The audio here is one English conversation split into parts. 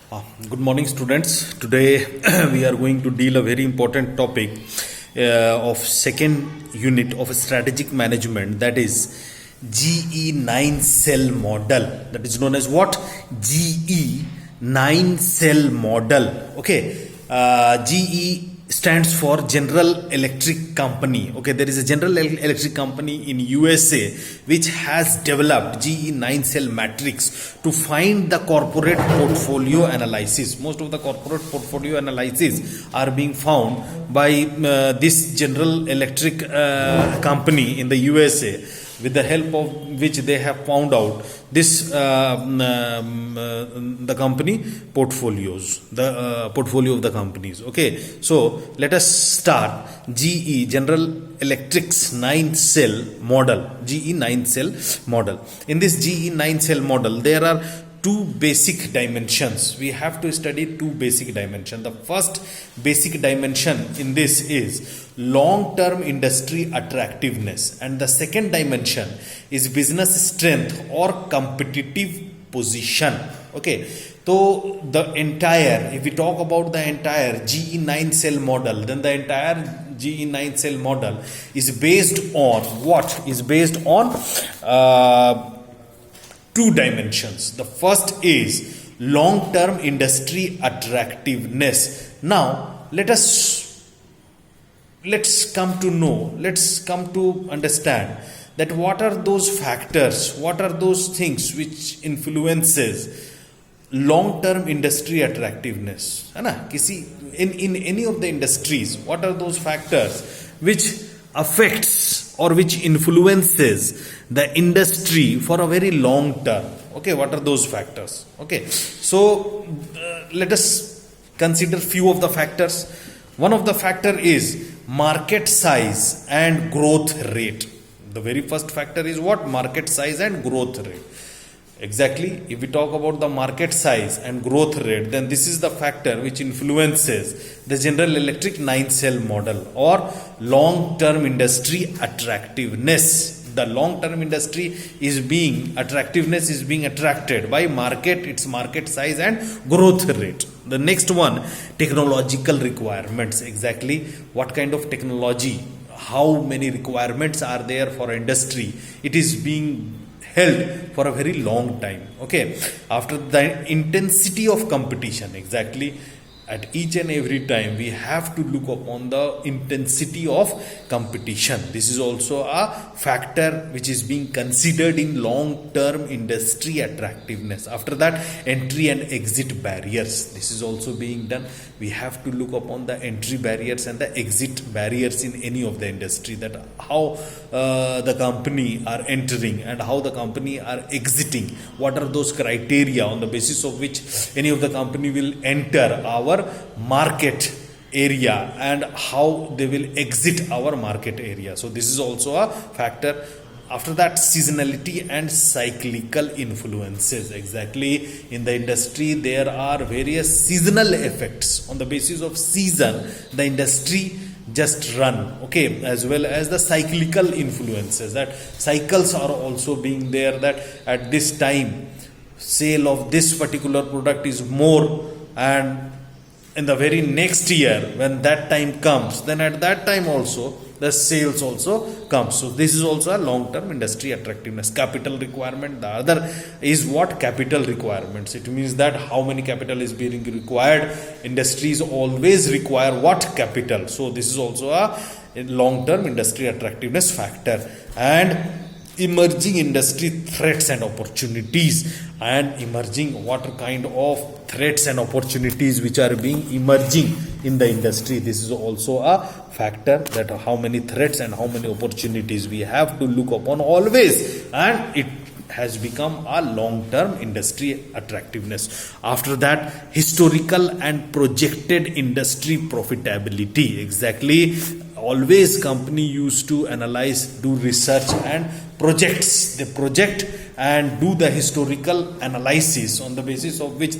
Good morning, students. Today we are going to deal a very important topic of second unit of strategic management, that is GE 9 cell model. That is known as what? GE 9 cell model. Okay. GE stands for General Electric Company. Okay, there is a General Electric Company in USA which has developed GE 9 cell matrix to find the corporate portfolio analysis. Most of the corporate portfolio analysis are being found by this General Electric company in the USA, with the help of which they have found out this the company portfolios, the portfolio of the companies. Okay, so let us start. GE, General Electric's 9 cell model, GE 9 cell model. In this GE 9 cell model, there are two basic dimensions. We have to study two basic dimensions. The first basic dimension in this is long-term industry attractiveness, and the second dimension is business strength or competitive position. Okay, so the entire, if we talk about the entire GE 9 cell model, then the entire GE 9 cell model is based on what? Is based on two dimensions. The first is long-term industry attractiveness. Now let's come to understand that what are those factors, what are those things which influences long-term industry attractiveness. है ना? In any of the industries, what are those factors which affects or which influences the industry for a very long term? Okay, what are those factors? Okay, so let us consider few of the factors. One of the factor is market size and growth rate. The very first factor is what? Market size and growth rate. Exactly, if we talk about the market size and growth rate, then this is the factor which influences the General Electric 9 cell model or long-term industry attractiveness. The long-term industry is being attracted by market, its market size and growth rate. The next one, technological requirements. Exactly, what kind of technology, how many requirements are there for industry? It is being held for a very long time. Okay, after the intensity of competition, exactly, at each and every time we have to look upon the intensity of competition. This is also a factor which is being considered in long-term industry attractiveness. After that, entry and exit barriers. This is also being done. We have to look upon the entry barriers and the exit barriers in any of the industry, that how the company are entering and how the company are exiting. What are those criteria on the basis of which any of the company will enter our market area and how they will exit our market area. So this is also a factor. After that, seasonality and cyclical influences. Exactly, in the industry there are various seasonal effects. On the basis of season, the industry just run. Okay, as well as the cyclical influences, that cycles are also being there, that at this time sale of this particular product is more, and in the very next year when that time comes, then at that time also the sales also comes. So this is also a long-term industry attractiveness. Capital requirement, the other is what? Capital requirements. It means that how many capital is being required. Industries always require what? Capital. So this is also a long-term industry attractiveness factor. And emerging industry threats and opportunities. And emerging, what kind of threats and opportunities which are being emerging in the industry. This is also a factor, that how many threats and how many opportunities we have to look upon always, and it has become a long-term industry attractiveness. After that, historical and projected industry profitability. Exactly, always company used to analyze, do research and projects. They project and do the historical analysis, on the basis of which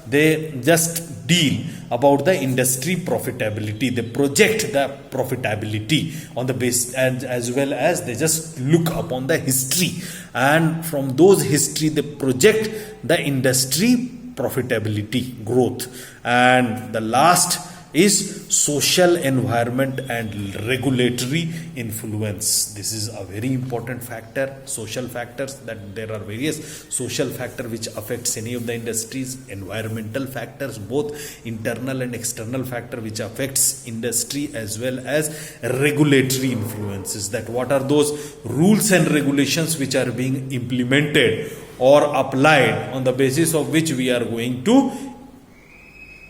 they just deal about the industry profitability. They project the profitability on the base, and as well as they just look upon the history, and from those history they project the industry profitability, growth. And the last is social environment and regulatory influence. This is a very important factor. Social factors, that there are various social factor which affects any of the industries, environmental factors, both internal and external factor which affects industry, as well as regulatory influences, that what are those rules and regulations which are being implemented or applied, on the basis of which we are going to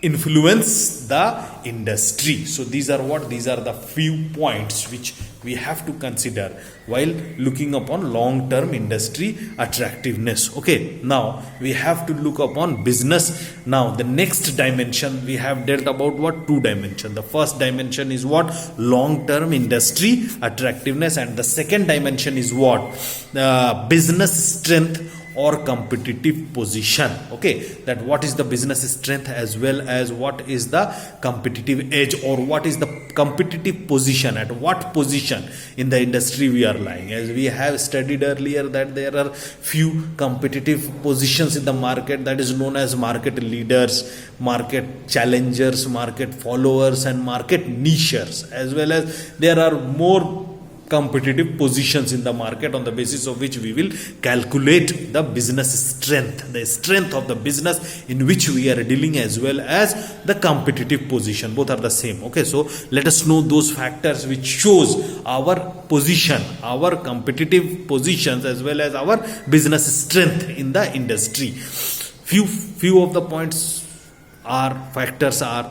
influence the industry. So these are the few points which we have to consider while looking upon long-term industry attractiveness. Okay, now we have to look upon business. Now the next dimension, we have dealt about what? Two dimension. The first dimension is what? Long-term industry attractiveness, and the second dimension is what? Business strength or competitive position. Okay, that what is the business strength as well as what is the competitive edge, or what is the competitive position, at what position in the industry we are lying. As we have studied earlier, that there are few competitive positions in the market, that is known as market leaders, market challengers, market followers, and market nichers, as well as there are more competitive positions in the market, on the basis of which we will calculate the business strength, the strength of the business in which we are dealing, as well as the competitive position. Both are the same. Okay, so let us know those factors which shows our position, our competitive positions, as well as our business strength in the industry. Few of the points are factors are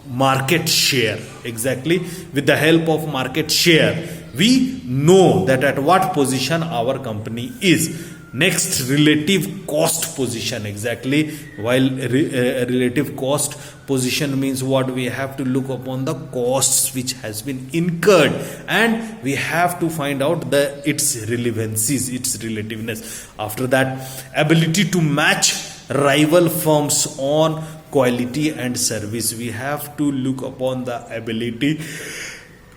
market share. Exactly, with the help of market share we know that at what position our company is. Next, relative cost position. Exactly, while relative cost position means what? We have to look upon the costs which has been incurred, and we have to find out its relevancies, its relativeness. After that, ability to match rival firms on quality and service. We have to look upon the ability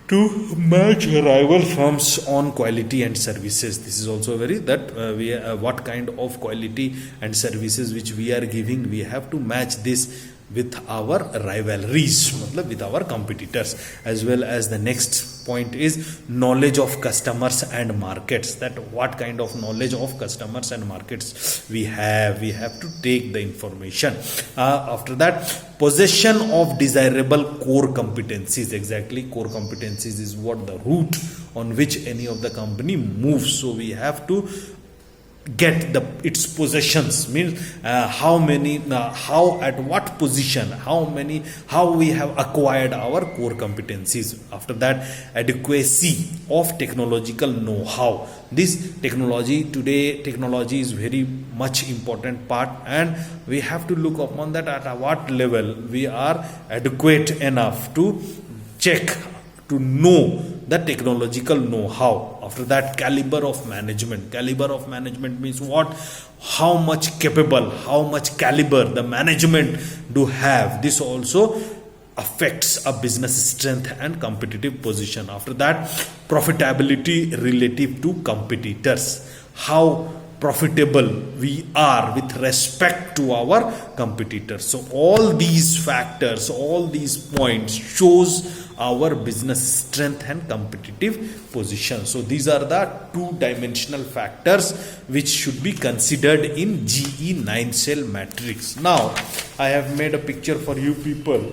to match rival firms on quality and services. This is also very that what kind of quality and services which we are giving, we have to match this with our rivalries, with our competitors. As well as the next point is knowledge of customers and markets, that what kind of knowledge of customers and markets we have to take the information. After that, possession of desirable core competencies. Exactly, core competencies is what? The route on which any of the company moves. So we have to get its possessions, means how at what position, how we have acquired our core competencies. After that, adequacy of technological know-how. This technology is very much important part, and we have to look upon that at what level we are adequate enough to check, to know the technological know-how. After that, caliber of management. Caliber of management means what? How much capable, how much caliber the management do have. This also affects a business strength and competitive position. After that, profitability relative to competitors. How profitable we are with respect to our competitors. So all these factors, all these points shows our business strength and competitive position. So these are the two-dimensional factors which should be considered in GE 9-cell matrix. Now I have made a picture for you people.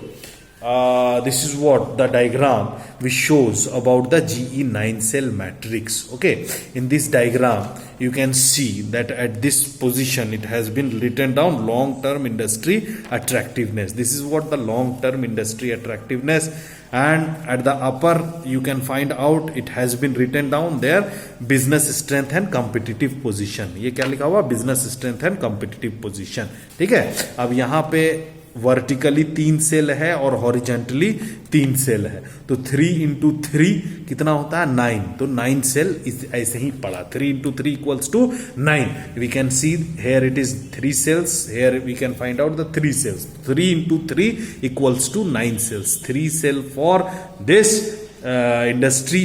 This is what the diagram which shows about the GE 9-cell matrix. Okay, in this diagram you can see that at this position it has been written down long-term industry attractiveness. This is what the long-term industry attractiveness, and at the upper you can find out it has been written down there business strength and competitive position. ये क्या लिखा हुआ? business strength and competitive position. ठीक है, अब यहाँ पे vertically 3 cell है और हॉरिजेंटली 3 सेल है, तो 3 into 3 कितना होता है? 9. तो 9 सेल ऐसे ही पड़ा. 3 into 3 equals to 9. We can see here it is 3 cells. Here we can find out the 3 cells. 3 into 3 equals to 9 cells. 3 cell for this industry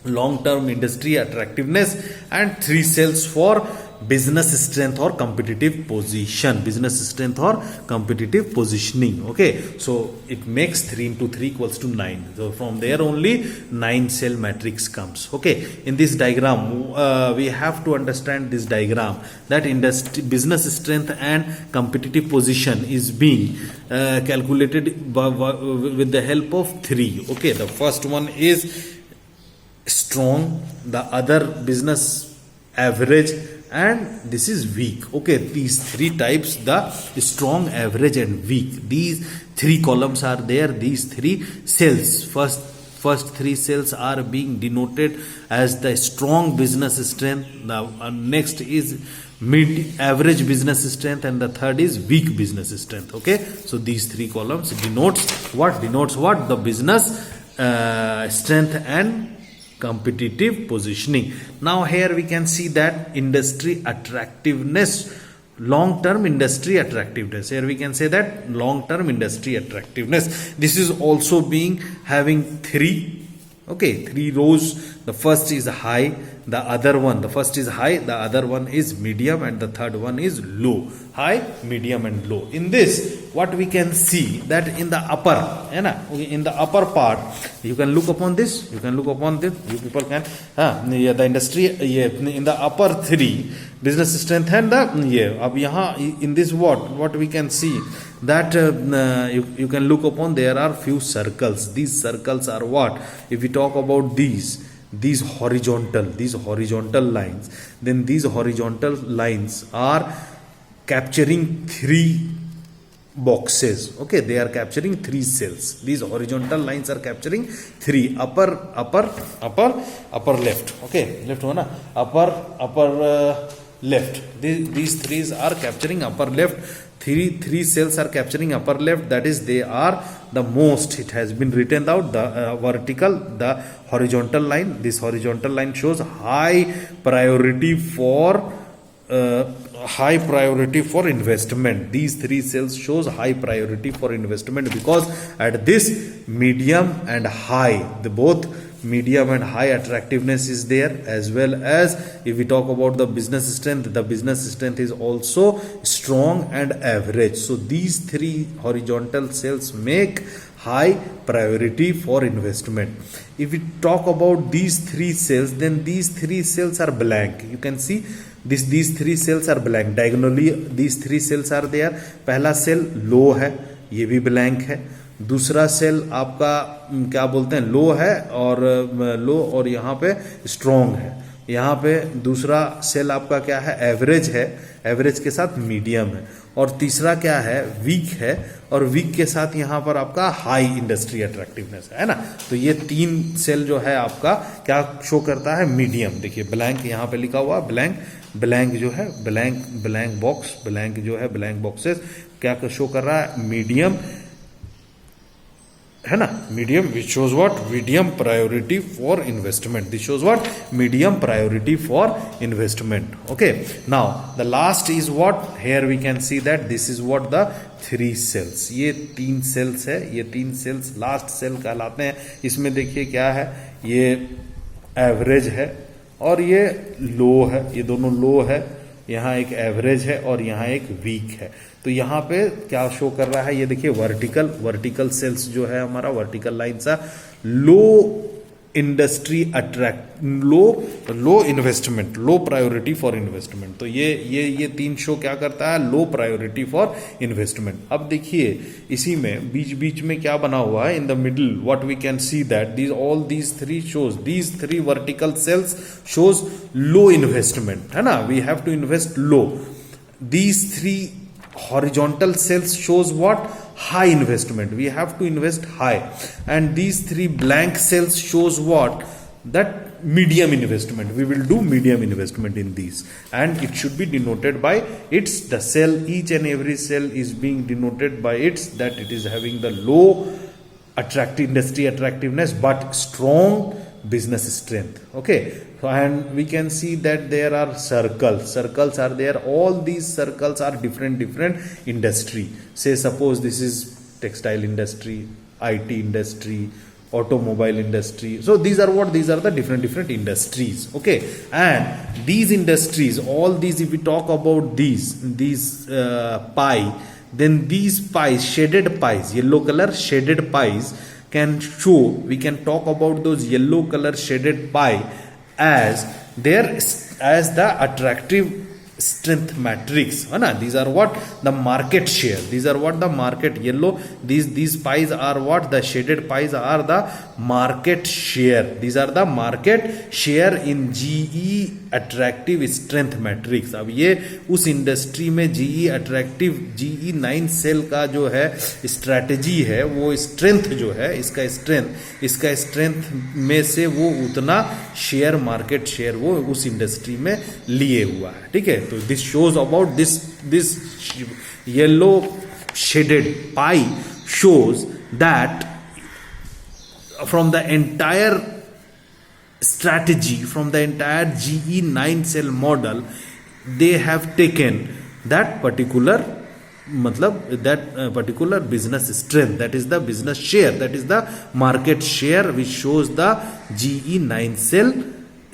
long term industry attractiveness, and 3 cells for business strength or competitive position, business strength or competitive positioning. Okay, so it makes 3 into 3 equals to 9. So from there only 9 cell matrix comes. Okay, in this diagram we have to understand this diagram, that business strength and competitive position is being calculated with the help of 3. Okay, the first one is strong, the other business average, and this is weak. Okay, these 3 types, the strong, average and weak, these 3 columns are there, these 3 cells, first 3 cells are being denoted as the strong business strength, the next is mid average business strength, and the third is weak business strength. Okay, so these 3 columns denotes what the business strength and competitive positioning. Now here we can see that industry attractiveness, long term industry attractiveness, here we can say that long term industry attractiveness, this is also being having 3. Okay, 3 rows. The first is high, the first is high, the other one is medium, and the third one is low. High, medium and low. In this, what we can see that in the upper, in the upper part, you can look upon this, you people can, the industry, in the upper 3 business strength and the, ab yahan in this what we can see that you can look upon, there are few circles. These circles are what, if we talk about these horizontal lines, then these horizontal lines are capturing 3 boxes. Okay, they are capturing 3 cells. These horizontal lines are capturing 3, upper left. Okay, left one, upper left. These 3s are capturing upper left. 3 cells are capturing upper left, that is they are the most, it has been written out, the vertical, the horizontal line, this horizontal line shows high priority for investment. These 3 cells shows high priority for investment, because at this medium and high, the both medium and high attractiveness is there, as well as if we talk about the business strength is also strong and average. So these 3 horizontal cells make high priority for investment. If we talk about these 3 cells, then these 3 cells are blank. You can see these 3 cells are blank. Diagonally these 3 cells are there. पहला cell लो है, ये भी blank है. दूसरा cell आपका क्या बोलते हैं, लो है और यहाँ पे स्ट्रॉन्ग है. यहाँ पे दूसरा सेल आपका क्या है, एवरेज है, एवरेज के साथ मीडियम है. और तीसरा क्या है, वीक है, और वीक के साथ यहाँ पर आपका हाई इंडस्ट्री अट्रैक्टिवनेस है ना. तो ये 3 सेल जो है आपका क्या शो करता है, मीडियम. देखिए ब्लैंक यहाँ पे लिखा हुआ, ब्लैंक जो है, ब्लैंक बॉक्स, ब्लैंक जो है, ब्लैंक बॉक्सेस क्या शो कर रहा है, मीडियम है ना. Medium which shows what, medium priority for investment. This shows what, medium priority for investment. Okay, now the last is what, here we can see that this is what the 3 cells. ये 3 sales है, ये 3 sales last cell कहलाते हैं. इसमें देखिए क्या है, ये एवरेज है और ये लो है, ये दोनों लो है. यहाँ एक एवरेज है और यहाँ एक वीक है. तो यहाँ पे क्या शो कर रहा है, ये देखिए वर्टिकल सेल्स जो है हमारा, वर्टिकल लाइन सा low industry attract, low investment, low priority for investment. तो ये 3 शो क्या करता है, लो प्रायोरिटी फॉर इन्वेस्टमेंट. अब देखिए इसी में बीच में क्या बना हुआ है, in the middle what we can see that all these 3 shows, these 3 vertical cells shows low investment, है ना. We have to invest low. These 3 horizontal cells shows what, high investment, we have to invest high. And these 3 blank cells shows what, that medium investment, we will do medium investment in these, and it should be denoted by its, the cell, each and every cell is being denoted by its, that it is having the low industry attractiveness but strong business strength. Okay, and we can see that there are circles are there. All these circles are different industry. Say suppose this is textile industry, IT industry, automobile industry. So these are what? These are the different industries. Okay, and these industries, all these, if we talk about these pie, then these pies, shaded pies, yellow color shaded pies can show, we can talk about those yellow color shaded pie as as the attractive strength matrix है ना. These are what? The market share. These are what? The market yellow. These pies are what? The shaded pies are the market share. These are the market share in GE attractive strength matrix. अब ये उस industry में GE attractive GE 9 cell का जो है strategy है, वो strength जो है, इसका स्ट्रेंथ में से वो उतना शेयर, मार्केट शेयर वो उस इंडस्ट्री में लिए हुआ है. ठीक है, तो this shows about this yellow shaded pi shows that from the entire strategy, from the entire GE 9 cell model, they have taken that particular particular business strength, that is the business share, that is the market share which shows the GE 9 cell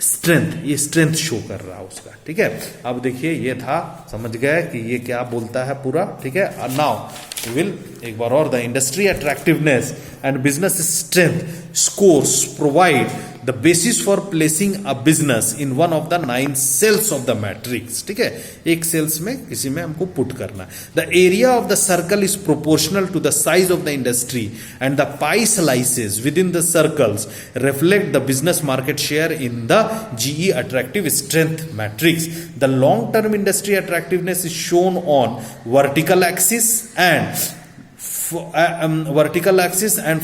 strength. ये strength show कर रहा है उसका. ठीक है, अब देखिए ये था, समझ गए कि ये क्या बोलता है पूरा. ठीक है, नाउ विल एक बार और, the industry attractiveness and business strength scores provide the basis for placing a business in one of the 9 cells of the matrix. ठीक है, एक सेल्स में किसी में हमको पुट करना है. The area of the circle is proportional to the size of the industry and the pie slices within the circles reflect the business market share in the GE attractive strength matrix. The long term industry attractiveness is shown on vertical axis and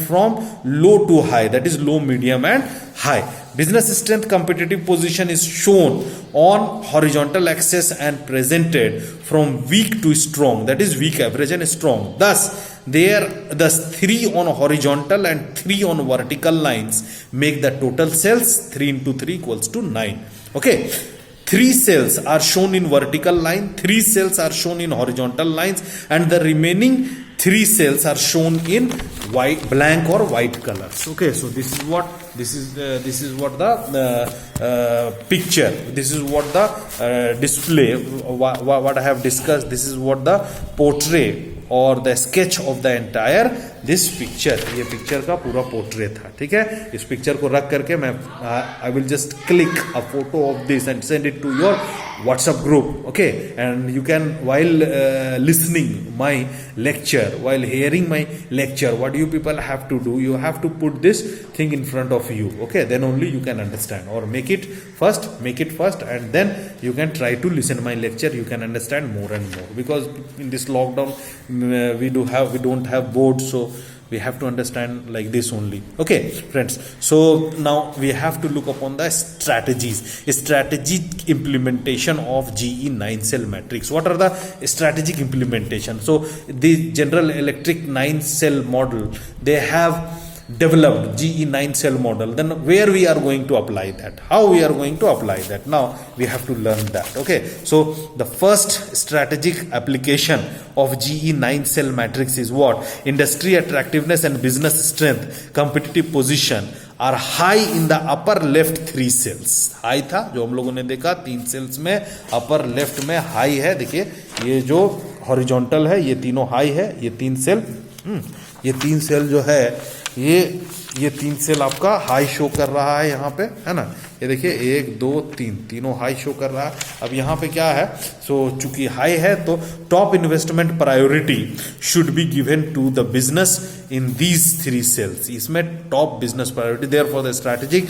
from low to high, that is low, medium and high. Business strength competitive position is shown on horizontal axis and presented from weak to strong, that is weak, average and strong. Thus 3 on horizontal and 3 on vertical lines make the total cells. 3 into 3 equals to 9. Okay, 3 cells are shown in vertical line, 3 cells are shown in horizontal lines, and the remaining 3 cells are shown in white, blank or white colors. Okay, so this is what the picture, this is what the display, what I have discussed, this is what the portrait और the sketch of the entire this picture. ये picture का पूरा portrait था. ठीक है, इस picture को रख करके मैं I will just click a photo of this and send it to your WhatsApp group. Okay, and you can while listening my lecture, while hearing my lecture, what you people have to do, you have to put this thing in front of you. Okay, then only you can understand, or make it first, and then you can try to listen my lecture. You can understand more and more, because in this lockdown we don't have boards, so we have to understand like this only. Okay friends, so now we have to look upon the strategic implementation of GE 9 cell matrix. What are the strategic implementation? So the General Electric 9 cell model, they have developed GE 9 cell model. Then where we are going to apply that, how we are going to apply that, now we have to learn that. Okay, so the first strategic application of GE 9 cell matrix is what? Industry attractiveness and business strength competitive position are high in the upper left 3 cells. High था जो हम लोगों ने देखा 3 sales में, upper left में high है. देखिए ये जो हॉरिजॉन्टल है ये तीनों हाई है. ये 3 सेल ये 3 सेल जो है ये 3 सेल आपका हाई शो कर रहा है यहाँ पे, है ना. ये देखिए 1 2 3 तीनों हाई शो कर रहा है. अब यहाँ पे क्या है, सो चूंकि हाई है तो top investment priority should be given to the business in these 3 cells. इसमें top business priority, therefore the strategic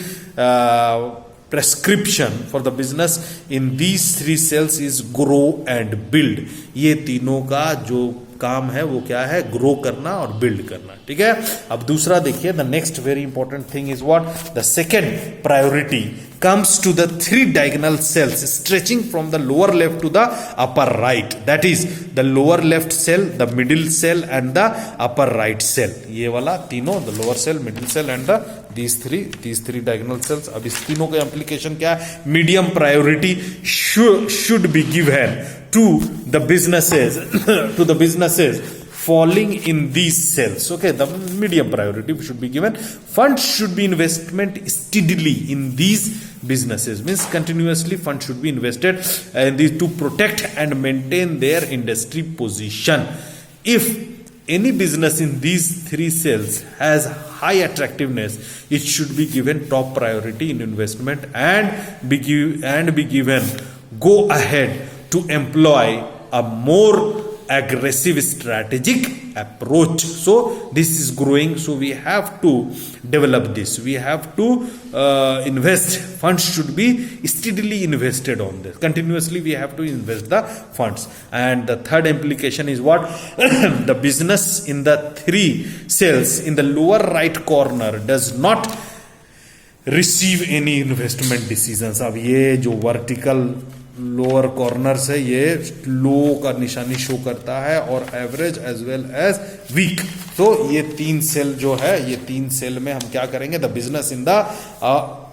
prescription for the business in these 3 cells is grow and build. ये तीनों का जो काम है वो क्या है, ग्रो करना और बिल्ड करना. ठीक है, अब दूसरा देखिए, the next very important thing is what, the second priority comes to the 3 diagonal cells stretching from the lower left to the upper right, that is the lower left cell, the middle cell and the upper right cell. ये वाला तीनों, the lower cell, middle cell and the these three diagonal cells. अब इस तीनों का implication क्या है, medium priority should be given to the businesses falling in these cells. Okay, the medium priority should be given. Funds should be investment steadily in these businesses, means continuously funds should be invested in these to protect and maintain their industry position. If any business in these three cells has high attractiveness, it should be given top priority in investment and be given go ahead to employ a more aggressive strategic approach. So this is growing, so we have to develop this, we have to invest. Funds should be steadily invested on this, continuously we have to invest the funds. And the third implication is what? The business in the three cells in the lower right corner does not receive any investment decisions. अब ये जो vertical lower corner से ये लो का निशानी show करता है और average as well as weak. तो ये तीन सेल जो है, ये तीन सेल में हम क्या करेंगे? The business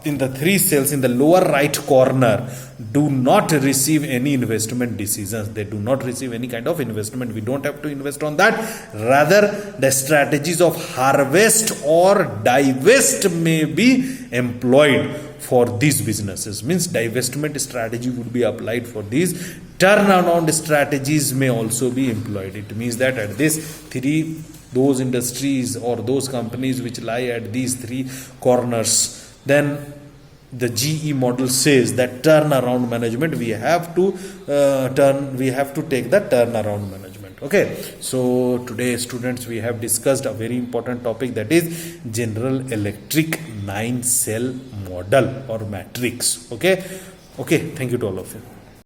in the three cells in the lower right corner do not receive any investment decisions. They do not receive any kind of investment. We don't have to invest on that. Rather, the strategies of harvest or divest may be employed for these businesses. Means divestment strategy would be applied for these. Turnaround strategies may also be employed. It means that at this three, those industries or those companies which lie at these three corners, then the GE model says that turnaround management, we have to take the turnaround management. Okay, so today students we have discussed a very important topic, that is General Electric 9 cell model or matrix. Okay, thank you to all of you.